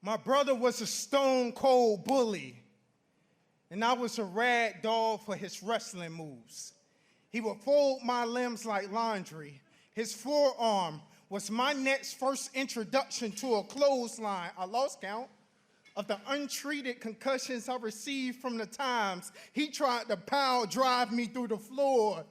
My brother was a stone cold bully, and I was a rag doll for his wrestling moves. He would fold my limbs like laundry. His forearm was my next first introduction to a clothesline. I lost count of the untreated concussions I received from the times he tried to power drive me through the floor.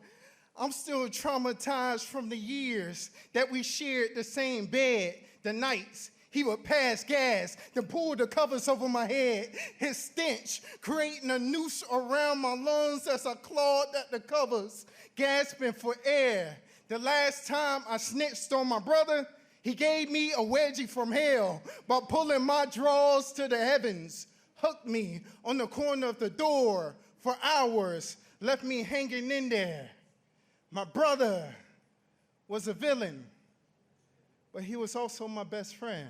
I'm still traumatized from the years that we shared the same bed, the nights he would pass gas, then pull the covers over my head, his stench creating a noose around my lungs as I clawed at the covers, gasping for air. The last time I snitched on my brother, he gave me a wedgie from hell by pulling my drawers to the heavens, hooked me on the corner of the door for hours, left me hanging in there. My brother was a villain, but he was also my best friend.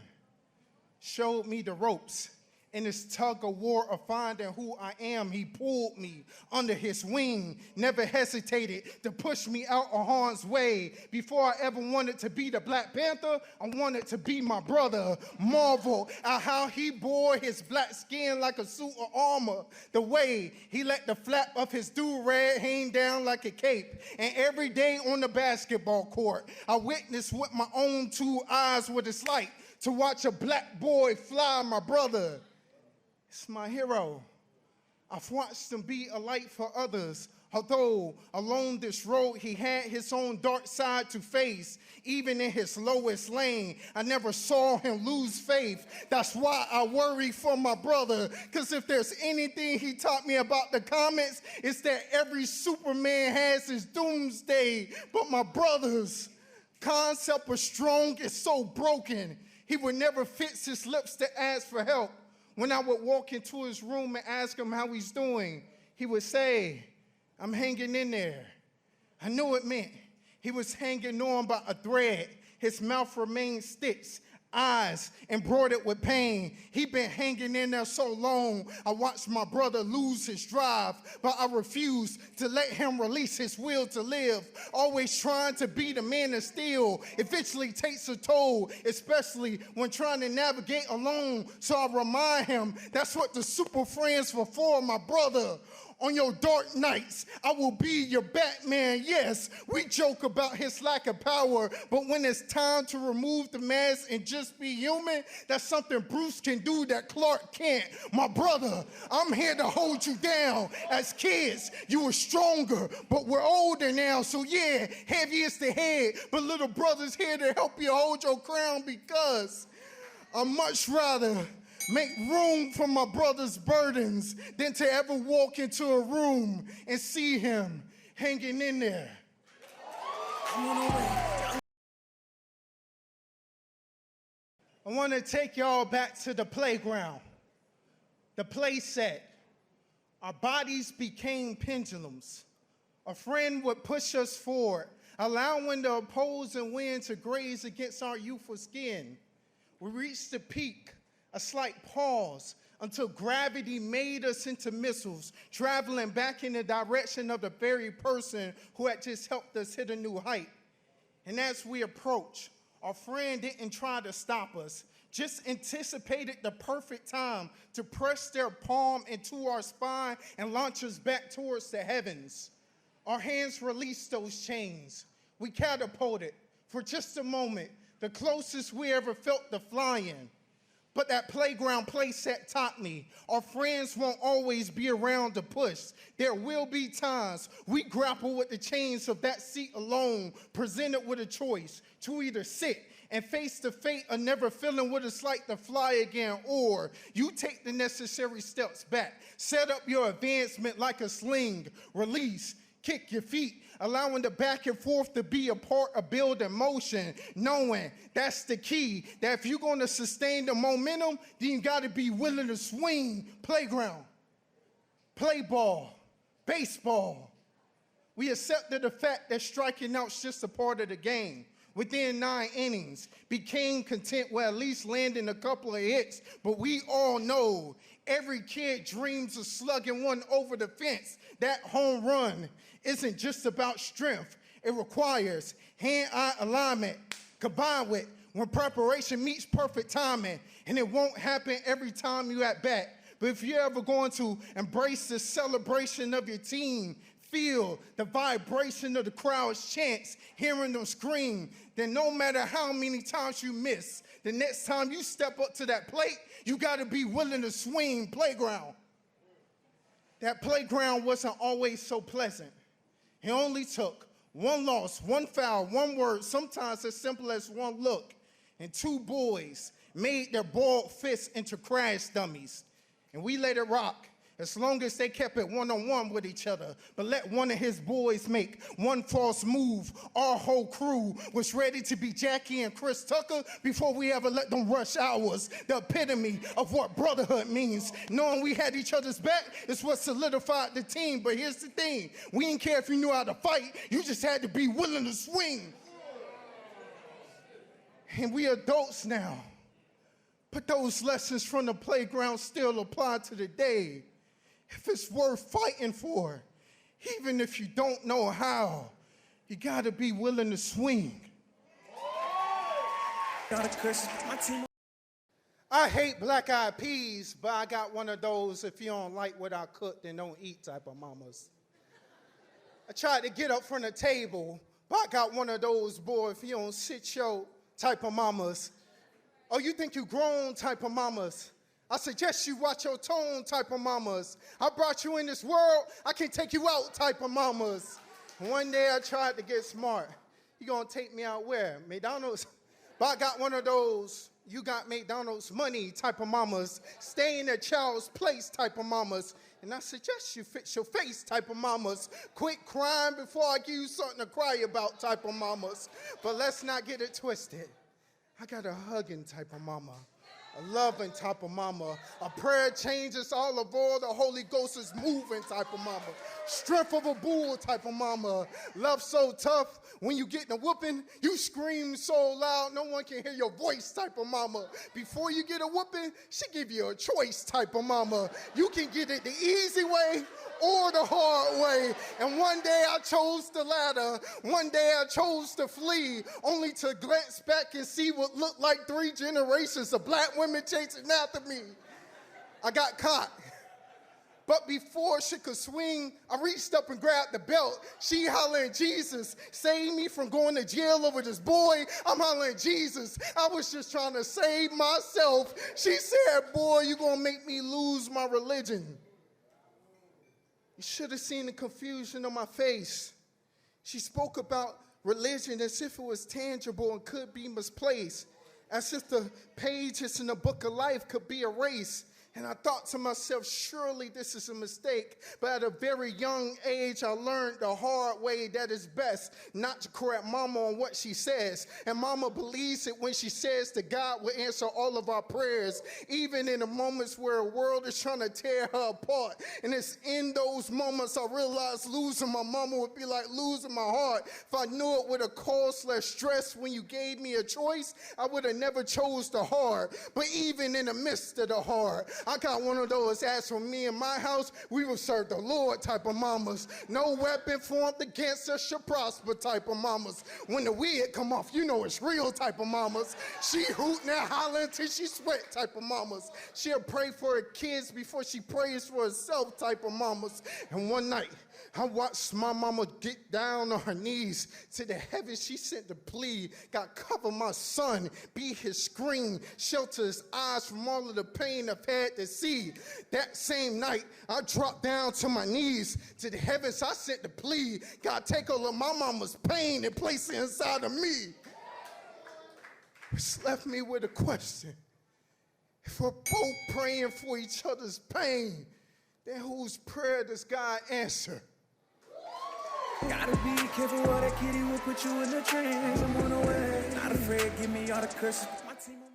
Showed me the ropes. In this tug of war of finding who I am, he pulled me under his wing, never hesitated to push me out of harm's way. Before I ever wanted to be the Black Panther, I wanted to be my brother. Marvel at how he bore his black skin like a suit of armor, the way he let the flap of his do-rag hang down like a cape. And every day on the basketball court, I witnessed with my own two eyes what it's like to watch a black boy fly, my brother. It's my hero. I've watched him be a light for others. Although along this road he had his own dark side to face, even in his lowest lane, I never saw him lose faith. That's why I worry for my brother, because if there's anything he taught me about the comics, it's that every Superman has his doomsday, but my brother's concept of strong is so broken. He would never fix his lips to ask for help. When I would walk into his room and ask him how he's doing, he would say, "I'm hanging in there." I knew it meant he was hanging on by a thread. His mouth remained stitched, eyes embroidered with pain. He'd been hanging in there so long, I watched my brother lose his drive, but I refused to let him release his will to live. Always trying to be the man of steel eventually takes a toll, especially when trying to navigate alone. So I remind him that's what the super friends were for, my brother. On your dark nights, I will be your Batman. Yes, we joke about his lack of power, but when it's time to remove the mask and just be human, that's something Bruce can do that Clark can't. My brother, I'm here to hold you down. As kids, you were stronger, but we're older now, so yeah, heavy is the head, but little brother's here to help you hold your crown, because I'd much rather make room for my brother's burdens than to ever walk into a room and see him hanging in there. I want to take y'all back to the playground, the play set. Our bodies became pendulums. A friend would push us forward, allowing the opposing wind to graze against our youthful skin. We reached the peak, a slight pause, until gravity made us into missiles, traveling back in the direction of the very person who had just helped us hit a new height. And as we approached, our friend didn't try to stop us, just anticipated the perfect time to press their palm into our spine and launch us back towards the heavens. Our hands released those chains. We catapulted for just a moment, the closest we ever felt to flying. But that playground playset taught me our friends won't always be around to push. There will be times we grapple with the chains of that seat alone, presented with a choice to either sit and face the fate of never feeling what it's like to fly again, or you take the necessary steps back, set up your advancement like a sling, release, kick your feet, allowing the back and forth to be a part of building motion, knowing that's the key, that if you're going to sustain the momentum, then you got to be willing to swing. Playground, play ball, baseball. We accepted the fact that striking out's just a part of the game. Within 9 innings, became content with at least landing a couple of hits, but we all know every kid dreams of slugging one over the fence. That home run isn't just about strength. It requires hand-eye alignment combined with when preparation meets perfect timing, and it won't happen every time you at bat. But if you're ever going to embrace the celebration of your team, feel the vibration of the crowd's chants, hearing them scream, then no matter how many times you miss, the next time you step up to that plate, you got to be willing to swing. Playground. That playground wasn't always so pleasant. It only took one loss, one foul, one word, sometimes as simple as one look, and two boys made their balled fists into crash dummies. And we let it rock as long as they kept it one-on-one with each other. But let one of his boys make one false move, our whole crew was ready to be Jackie and Chris Tucker before we ever let them rush ours. The epitome of what brotherhood means. Knowing we had each other's back is what solidified the team. But here's the thing, we didn't care if you knew how to fight, you just had to be willing to swing. And we adults now, but those lessons from the playground still apply to the day. If it's worth fighting for, even if you don't know how, you gotta be willing to swing. I hate black-eyed peas, but I got one of those if you don't like what I cook, then don't eat type of mamas. I tried to get up from the table, but I got one of those, boy, if you don't sit your type of mamas. Oh, you think you grown type of mamas. I suggest you watch your tone type of mamas. I brought you in this world, I can take you out type of mamas. One day I tried to get smart. You gonna take me out where? McDonald's? But I got one of those, you got McDonald's money type of mamas, staying at child's place type of mamas. And I suggest you fix your face type of mamas. Quit crying before I give you something to cry about type of mamas. But let's not get it twisted. I got a hugging type of mama. A loving type of mama. A prayer changes all of all. The Holy Ghost is moving type of mama. Strength of a bull type of mama. Love so tough, when you get in a whooping, you scream so loud no one can hear your voice type of mama. Before you get a whooping, she give you a choice type of mama. You can get it the easy way or the hard way. And one day I chose the latter. One day I chose to flee, only to glance back and see what looked like 3 generations of black women chasing after me. I got caught. But before she could swing, I reached up and grabbed the belt. She hollering, Jesus, save me from going to jail over this boy. I'm hollering, Jesus, I was just trying to save myself. She said, boy, you gonna make me lose my religion. You should have seen the confusion on my face. She spoke about religion as if it was tangible and could be misplaced, as if the pages in the book of life could be erased. And I thought to myself, surely this is a mistake. But at a very young age, I learned the hard way that it's best not to correct mama on what she says. And mama believes it when she says that God will answer all of our prayers, even in the moments where the world is trying to tear her apart. And it's in those moments I realized losing my mama would be like losing my heart. If I knew it would have caused less stress when you gave me a choice, I would have never chose the hard. But even in the midst of the hard, I got one of those, as for me and my house, we will serve the Lord type of mamas. No weapon formed against us shall prosper type of mamas. When the wig come off, you know it's real type of mamas. She hooting and hollering till she sweat type of mamas. She'll pray for her kids before she prays for herself type of mamas. And one night, I watched my mama get down on her knees to the heavens. She sent the plea, God, cover my son, be his screen, shelter his eyes from all of the pain I've had to see. That same night, I dropped down to my knees to the heavens. I sent the plea, God, take all of my mama's pain and place it inside of me. Which left me with a question. If we're both praying for each other's pain, then whose prayer does God answer? Gotta be careful what that kitty will put you in the trance. I'm on the way. Not afraid, give me all the curses. My team on